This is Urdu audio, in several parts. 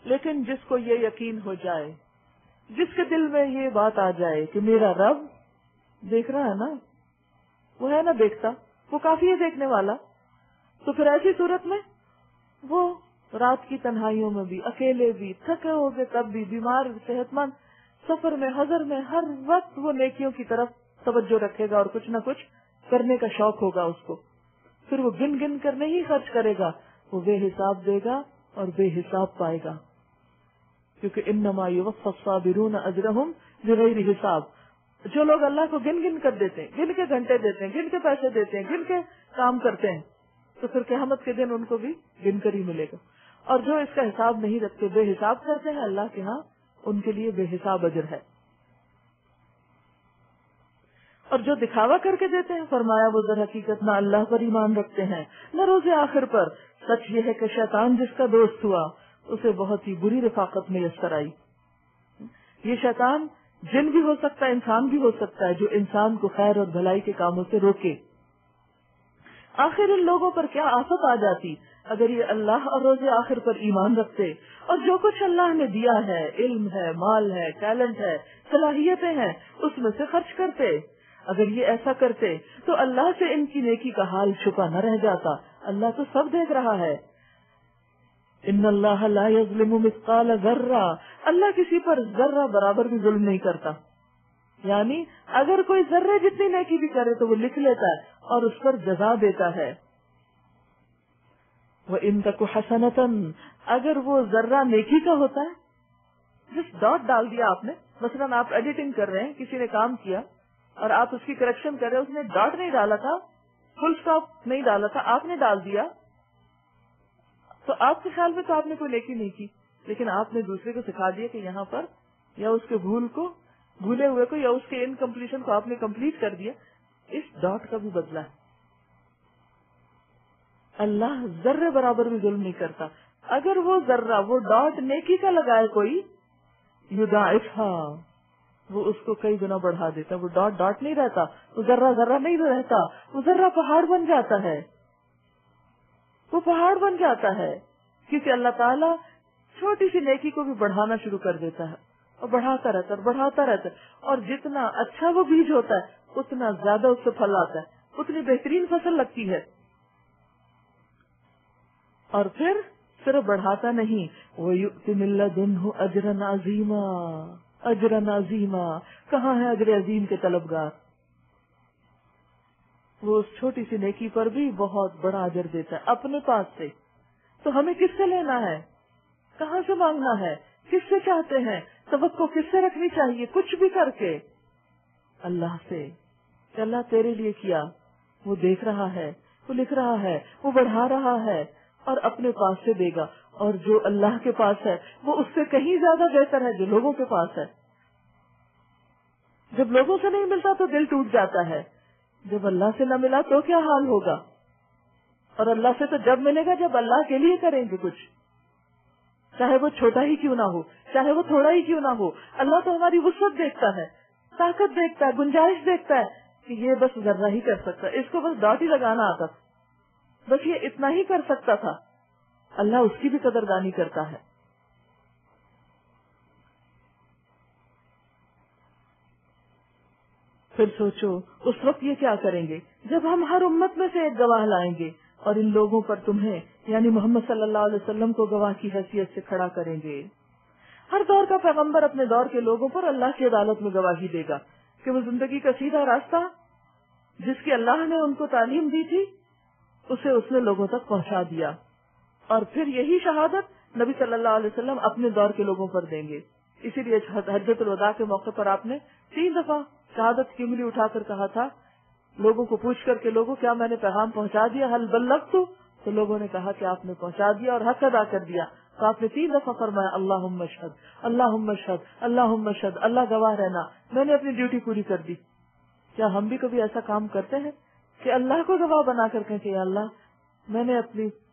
لیکن جس کو یہ یقین ہو جائے، جس کے دل میں یہ بات آ جائے کہ میرا رب دیکھ رہا ہے نا، وہ ہے نا دیکھتا، وہ کافی ہے دیکھنے والا، تو پھر ایسی صورت میں وہ رات کی تنہائیوں میں بھی، اکیلے بھی، تھکے ہوگے تب بھی، بیمار، صحت مند، سفر میں، حضر میں، ہر وقت وہ نیکیوں کی طرف توجہ رکھے گا اور کچھ نہ کچھ کرنے کا شوق ہوگا اس کو. پھر وہ گن گن کر نہیں خرچ کرے گا، وہ بے حساب دے گا اور بے حساب پائے گا، کیونکہ انما یوفی الصابرون اجرہم بغیر حساب. جو لوگ اللہ کو گن گن کر دیتے ہیں، گن کے گھنٹے دیتے ہیں، گن کے پیسے دیتے ہیں، گن کے کام کرتے ہیں، تو پھر قیامت کے دن ان کو بھی گن کر ہی ملے گا. اور جو اس کا حساب نہیں رکھتے، بے حساب کرتے ہیں، اللہ کے ہاں ان کے لیے بے حساب اجر ہے. اور جو دکھاوا کر کے دیتے ہیں، فرمایا وہ در حقیقت نہ اللہ پر ایمان رکھتے ہیں نہ روز آخر پر. سچ یہ ہے کہ شیطان جس کا دوست ہوا اسے بہت ہی بری رفاقت میسر آئی. یہ شیطان جن بھی ہو سکتا ہے، انسان بھی ہو سکتا ہے، جو انسان کو خیر اور بھلائی کے کاموں سے روکے. آخر ان لوگوں پر کیا آفت آ جاتی اگر یہ اللہ اور روز آخر پر ایمان رکھتے اور جو کچھ اللہ نے دیا ہے، علم ہے، مال ہے، ٹیلنٹ ہے، صلاحیتیں ہیں، اس میں سے خرچ کرتے. اگر یہ ایسا کرتے تو اللہ سے ان کی نیکی کا حال چھپا نہ رہ جاتا. اللہ تو سب دیکھ رہا ہے. ان اللہ لا یظلم مثقال ذرہ، اللہ کسی پر ذرہ برابر بھی ظلم نہیں کرتا. یعنی اگر کوئی ذرے جتنی نیکی بھی کرے تو وہ لکھ لیتا ہے اور اس پر جزا دیتا ہے. وَإِن تَكُ حَسَنَةً، اگر وہ ذرہ نیکی کا ہوتا ہے، جس ڈاٹ ڈال دیا آپ نے، مثلا آپ ایڈیٹنگ کر رہے ہیں، کسی نے کام کیا اور آپ اس کی کریکشن کر رہے ہیں، اس نے ڈاٹ نہیں ڈالا تھا، فل اسٹاپ نہیں ڈالا تھا، آپ نے ڈال دیا، تو آپ کے خیال میں تو آپ نے کوئی نیکی نہیں کی، لیکن آپ نے دوسرے کو سکھا دیا کہ یہاں پر یا اس کے بھولے ہوئے کو یا اس کے انکمپلیشن کو آپ نے کمپلیٹ کر دیا. اس ڈاٹ کا بھی بدلہ ہے. اللہ ذرے برابر بھی ظلم نہیں کرتا. اگر وہ ذرہ، وہ ڈاٹ نیکی کا لگائے کوئی، یضاعفها، وہ اس کو کئی گنا بڑھا دیتا. وہ ڈاٹ ڈاٹ نہیں رہتا، وہ ذرہ ذرہ نہیں رہتا، وہ ذرہ پہاڑ بن جاتا ہے. وہ پہاڑ بن جاتا ہے کیونکہ اللہ تعالیٰ چھوٹی سی نیکی کو بھی بڑھانا شروع کر دیتا ہے اور بڑھاتا رہتا ہے اور بڑھاتا رہتا ہے. اور جتنا اچھا وہ بیج ہوتا ہے اتنا زیادہ اس سے پھل آتا ہے، اتنی بہترین فصل لگتی ہے. اور پھر صرف بڑھاتا نہیں، وَيُؤْتِ مِن لَّدُنْهُ أَجْرًا عَظِيمًا، اجرا عظیما. کہاں ہے اجر عظیم کے طلبگار؟ وہ اس چھوٹی سی نیکی پر بھی بہت بڑا اجر دیتا ہے اپنے پاس سے. تو ہمیں کس سے لینا ہے؟ کہاں سے مانگنا ہے؟ کس سے چاہتے ہیں؟ توقع کس سے رکھنی چاہیے؟ کچھ بھی کر کے اللہ سے، کہ اللہ تیرے لیے کیا، وہ دیکھ رہا ہے، وہ لکھ رہا ہے، وہ بڑھا رہا ہے اور اپنے پاس سے دے گا. اور جو اللہ کے پاس ہے وہ اس سے کہیں زیادہ بہتر ہے جو لوگوں کے پاس ہے. جب لوگوں سے نہیں ملتا تو دل ٹوٹ جاتا ہے، جب اللہ سے نہ ملا تو کیا حال ہوگا؟ اور اللہ سے تو جب ملے گا جب اللہ کے لیے کریں گے کچھ، چاہے وہ چھوٹا ہی کیوں نہ ہو، چاہے وہ تھوڑا ہی کیوں نہ ہو. اللہ تو ہماری وسعت دیکھتا ہے، طاقت دیکھتا ہے، گنجائش دیکھتا ہے کہ یہ بس ذرہ ہی کر سکتا ہے، اس کو بس ڈاٹ ہی لگانا آتا تھا، بس یہ اتنا ہی کر سکتا تھا. اللہ اس کی بھی قدردانی کرتا ہے. پھر سوچو اس وقت یہ کیا کریں گے جب ہم ہر امت میں سے ایک گواہ لائیں گے اور ان لوگوں پر تمہیں یعنی محمد صلی اللہ علیہ وسلم کو گواہ کی حیثیت سے کھڑا کریں گے. ہر دور کا پیغمبر اپنے دور کے لوگوں پر اللہ کی عدالت میں گواہی دے گا کہ وہ زندگی کا سیدھا راستہ جس کی اللہ نے ان کو تعلیم دی تھی اسے اس نے لوگوں تک پہنچا دیا. اور پھر یہی شہادت نبی صلی اللہ علیہ وسلم اپنے دور کے لوگوں پر دیں گے. اسی لیے حجۃ الوداع کے موقع پر آپ نے 3 دفعہ شہادت کی انگلی اٹھا کر کہا تھا، لوگوں کو پوچھ کر کے لوگوں کیا میں نے پیغام پہنچا دیا، حل بلغت؟ تو لوگوں نے کہا کہ آپ نے پہنچا دیا اور حق ادا کر دیا. تو آپ نے 3 دفعہ فرمایا اللہم اشہد، اللہم اشہد، اللہم اشہد، اللہ گواہ رہنا میں نے اپنی ڈیوٹی پوری کر دی. کیا ہم بھی کبھی ایسا کام کرتے ہیں کہ اللہ کو گواہ بنا کر کہیں کہ اللہ میں نے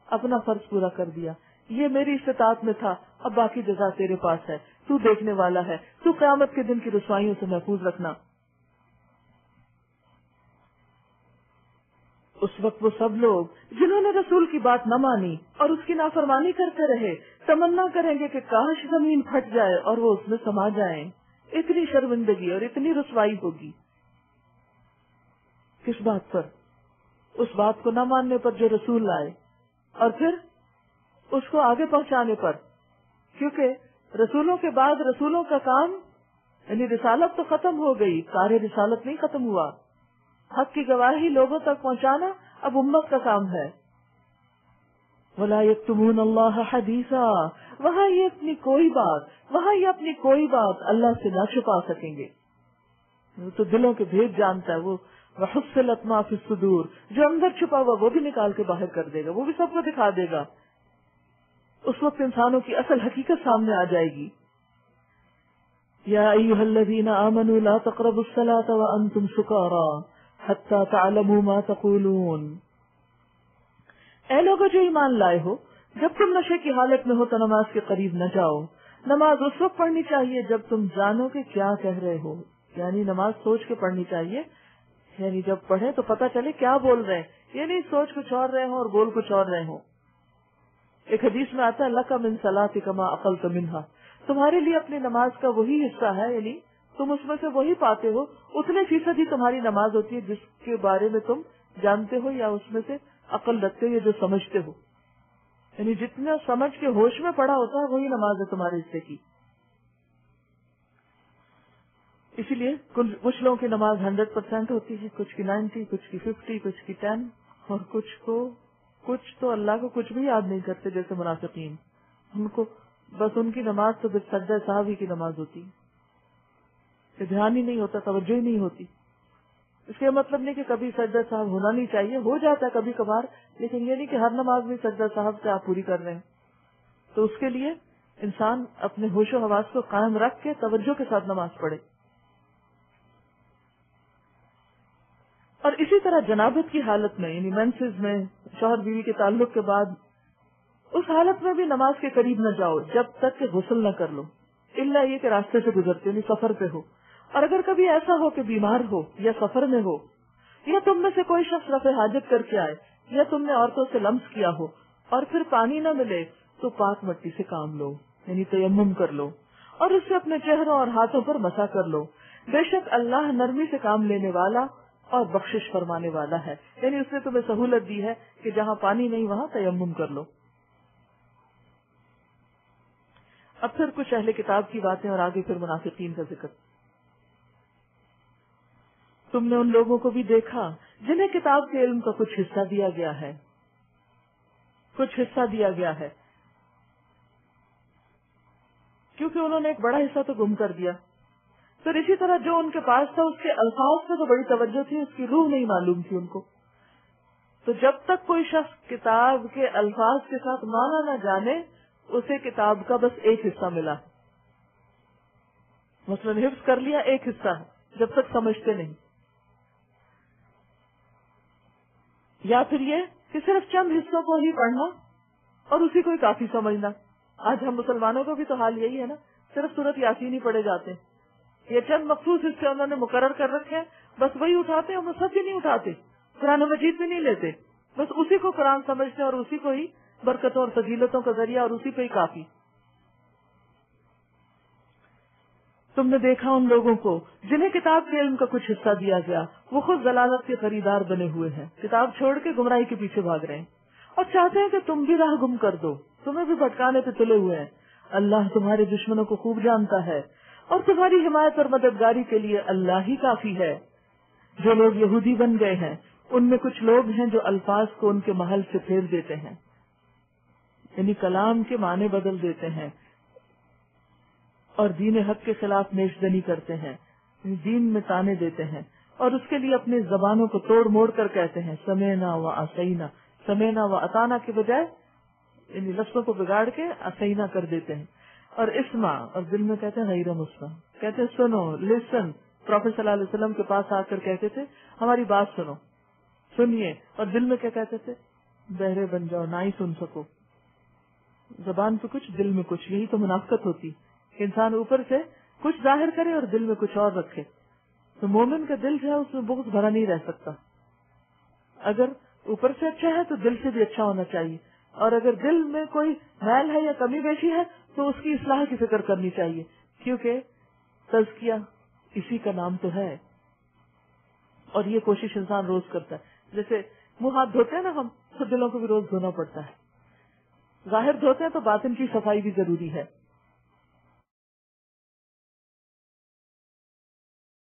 اپنا فرض پورا کر دیا، یہ میری استطاعت میں تھا، اب باقی جزا تیرے پاس ہے، تو دیکھنے والا ہے، تو قیامت کے دن کی رسوائیوں سے محفوظ رکھنا. اس وقت وہ سب لوگ جنہوں نے رسول کی بات نہ مانی اور اس کی نافرمانی کرتے رہے تمنا کریں گے کہ کاش زمین پھٹ جائے اور وہ اس میں سما جائیں. اتنی شرمندگی اور اتنی رسوائی ہوگی. کس بات پر؟ اس بات کو نہ ماننے پر جو رسول لائے اور پھر اس کو آگے پہنچانے پر. کیونکہ رسولوں کے بعد رسولوں کا کام یعنی رسالت تو ختم ہو گئی، کار رسالت نہیں ختم ہوا. حق کی گواہی لوگوں تک پہنچانا اب امت کا کام ہے. وَلَا يَكْتُمُونَ اللَّهَ حَدِيثًا، وہاں یہ اپنی کوئی بات اللہ سے نہ چھپا سکیں گے. وہ تو دلوں کے بھید جانتا ہے. وہ وَحُصِّلَتْ مَا فِي الصُّدُورِ، جو اندر چھپا ہوا وہ بھی نکال کے باہر کر دے گا، وہ بھی سب کو دکھا دے گا. اس وقت انسانوں کی اصل حقیقت سامنے آ جائے گی. یا ایھا الذین آمنوا لا تقربوا الصلاۃ وانتم سکارى حتی تعلموا ما تقولون. اے لوگو جو ایمان لائے ہو، جب تم نشے کی حالت میں ہو تو نماز کے قریب نہ جاؤ. نماز اس وقت پڑھنی چاہیے جب تم جانو کہ کیا کہہ رہے ہو. یعنی نماز سوچ کے پڑھنی چاہیے. یعنی جب پڑھیں تو پتہ چلے کیا بول رہے ہیں، یعنی سوچ کچھ اور رہے ہوں اور بول کچھ اور رہے ہوں. ایک حدیث میں آتا ہے لک من صلاتک ما عقلت منہا، تمہارے لیے اپنی نماز کا وہی حصہ ہے، یعنی تم اس میں سے وہی پاتے ہو، اتنے فیصد ہی تمہاری نماز ہوتی ہے جس کے بارے میں تم جانتے ہو یا اس میں سے عقل رکھتے ہو یا جو سمجھتے ہو. یعنی جتنا سمجھ کے ہوش میں پڑا ہوتا ہے وہی نماز ہے تمہارے حصے کی. اسی لیے کچھ لوگوں کی نماز 100% ہوتی ہے، کچھ کی 90، کچھ کی 50، کچھ کی 10، اور کچھ تو اللہ کو کچھ بھی یاد نہیں کرتے جیسے منافقین. ان کو بس ان کی نماز تو بس سجدہ صاحب ہی کی نماز ہوتی ہے، دھیان ہی نہیں ہوتا، توجہ ہی نہیں ہوتی. اس کا مطلب نہیں کہ کبھی سجدہ صاحب ہونا نہیں چاہیے، ہو جاتا ہے کبھی کبھار، لیکن یہ نہیں کہ ہر نماز میں سجدہ صاحب سے آپ پوری کر رہے ہیں. تو اس کے لیے انسان اپنے ہوش و حواس کو قائم رکھ کے توجہ کے ساتھ نماز پڑھے. اور اسی طرح جنابت کی حالت میں یعنی مینسز میں شوہر بیوی کے تعلق کے بعد اس حالت میں بھی نماز کے قریب نہ جاؤ جب تک کہ غسل نہ کر لو، الا یہ کہ راستے سے گزرتے یعنی سفر پہ ہو. اور اگر کبھی ایسا ہو کہ بیمار ہو یا سفر میں ہو یا تم میں سے کوئی شخص رفع حاجت کر کے آئے یا تم نے عورتوں سے لمس کیا ہو اور پھر پانی نہ ملے تو پاک مٹی سے کام لو یعنی تیمم کر لو اور اس سے اپنے چہروں اور ہاتھوں پر مسح کر لو. بے شک اللہ نرمی سے کام لینے والا اور بخشش فرمانے والا ہے. یعنی اس نے تمہیں سہولت دی ہے کہ جہاں پانی نہیں وہاں تیمم کر لو. اب پھر کچھ اہل کتاب کی باتیں اور آگے پھر منافقین کا ذکر. تم نے ان لوگوں کو بھی دیکھا جنہیں کتاب کے علم کا کچھ حصہ دیا گیا ہے، کیونکہ انہوں نے ایک بڑا حصہ تو گم کر دیا. پھر اسی طرح جو ان کے پاس تھا اس کے الفاظ سے تو بڑی توجہ تھی، اس کی روح نہیں معلوم تھی ان کو. تو جب تک کوئی شخص کتاب کے الفاظ کے ساتھ معنی نہ جانے اسے کتاب کا بس ایک حصہ ملا. مثلا حفظ کر لیا ایک حصہ ہے جب تک سمجھتے نہیں. یا پھر یہ کہ صرف چند حصوں کو ہی پڑھنا اور اسی کو ہی کافی سمجھنا. آج ہم مسلمانوں کا بھی تو حال یہی ہے نا، صرف سورت یاسین ہی پڑھے جاتے ہیں. یہ چند مخصوص حصے انہوں نے مقرر کر رکھے ہیں، بس وہی اٹھاتے ہیں. وہ سب بھی نہیں اٹھاتے، قرآن مجید بھی نہیں لیتے، بس اسی کو قرآن سمجھتے اور اسی کو ہی برکتوں اور فضیلتوں کا ذریعہ اور اسی پہ ہی کافی. تم نے دیکھا ان لوگوں کو جنہیں کتاب کے علم کا کچھ حصہ دیا گیا، وہ خود ضلالت کے خریدار بنے ہوئے ہیں، کتاب چھوڑ کے گمراہی کے پیچھے بھاگ رہے ہیں اور چاہتے ہیں کہ تم بھی راہ گم کر دو، تمہیں بھی بھٹکانے پہ تلے ہوئے ہیں. اللہ تمہارے دشمنوں کو خوب جانتا ہے اور تمہاری حمایت اور مددگاری کے لیے اللہ ہی کافی ہے. جو لوگ یہودی بن گئے ہیں ان میں کچھ لوگ ہیں جو الفاظ کو ان کے محل سے پھیر دیتے ہیں، یعنی کلام کے معنی بدل دیتے ہیں اور دین حق کے خلاف نیشدنی کرتے ہیں، دین میں تانے دیتے ہیں اور اس کے لیے اپنی زبانوں کو توڑ موڑ کر کہتے ہیں سمینا و اسینا. سمینا و اطانا کے بجائے یعنی لفظوں کو بگاڑ کے اسینا کر دیتے ہیں. اور اسما اور دل میں کہتے ہیں غیر مسما، کہتے ہیں سنو، لسن. پروفیٹ صلی اللہ علیہ وسلم کے پاس آ کر کہتے تھے ہماری بات سنو، سنیے. اور دل میں کیا کہتے تھے؟ بہرے بن جاؤ، نہ ہی سن سکو. زبان پہ کچھ دل میں کچھ. یہی تو منافقت ہوتی کہ انسان اوپر سے کچھ ظاہر کرے اور دل میں کچھ اور رکھے. تو مومن کا دل جو ہے اس میں بغض بھرا نہیں رہ سکتا. اگر اوپر سے اچھا ہے تو دل سے بھی اچھا ہونا چاہیے، اور اگر دل میں کوئی میل ہے یا کمی بیشی ہے تو اس کی اصلاح کی فکر کرنی چاہیے، کیونکہ تزکیہ اسی کا نام تو ہے، اور یہ کوشش انسان روز کرتا ہے۔ جیسے منہ ہاتھ دھوتے ہیں نا ہم، تو دلوں کو بھی روز دھونا پڑتا ہے۔ ظاہر دھوتے ہیں تو باطن کی صفائی بھی ضروری ہے۔